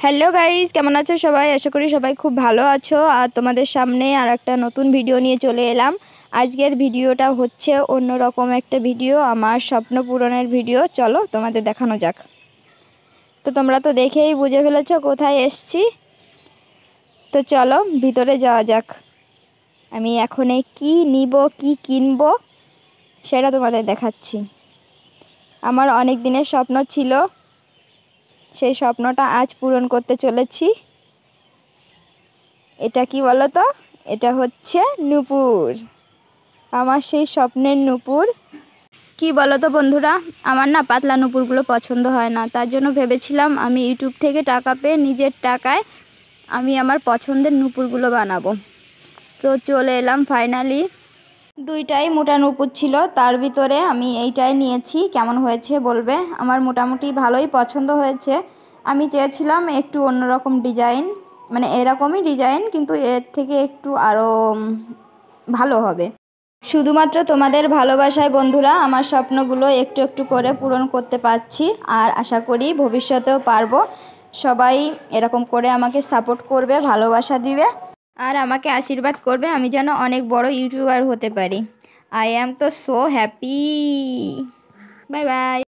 Hello guys, কেমন আছো সবাই? আশা করি সবাই খুব ভালো আছো। আর তোমাদের সামনে আর একটা নতুন ভিডিও নিয়ে চলে এলাম। আজকের ভিডিওটা হচ্ছে অন্যরকম একটা ভিডিও, আমার স্বপ্ন পূরণের ভিডিও। চলো তোমাদের দেখানো যাক। তো তোমরা তো দেখেই বুঝে ফেলেছো কোথায় এসছি। তো চলো ভিতরে যাওয়া যাক। আমি এখন কি নিব, কি কিনবো সেটা তোমাদের দেখাচ্ছি। আমার অনেক দিনের স্বপ্ন ছিল, সেই স্বপ্নটা আজ পূরণ করতে চলেছি। এটা কি বলো তো? এটা হচ্ছে নূপুর, আমার সেই স্বপ্নের নূপুর। কি বলো তো বন্ধুরা, আমার না পাতলা নূপুরগুলো পছন্দ হয় না। তার জন্য ভেবেছিলাম আমি ইউটিউব থেকে টাকা পেয়ে নিজের টাকায় আমি আমার পছন্দের নূপুরগুলো বানাবো। তো চলে এলাম ফাইনালি। দুইটাই মোটা নূপুর ছিল, তার ভিতরে আমি এইটাই নিয়েছি। কেমন হয়েছে বলবে? আমার মোটামুটি ভালোই পছন্দ হয়েছে। আমি চেয়েছিলাম একটু অন্যরকম ডিজাইন, মানে এরকমই ডিজাইন কিন্তু এর থেকে একটু আরও ভালো হবে। শুধুমাত্র তোমাদের ভালোবাসায় বন্ধুরা আমার স্বপ্নগুলো একটু একটু করে পূরণ করতে পারছি, আর আশা করি ভবিষ্যতেও পারবো। সবাই এরকম করে আমাকে সাপোর্ট করবে, ভালোবাসা দিবে, আর আমাকে আশীর্বাদ করবে আমি যেন অনেক বড় ইউটিউবার হতে পারি। আই অ্যাম তো সো হ্যাপি। Bye bye.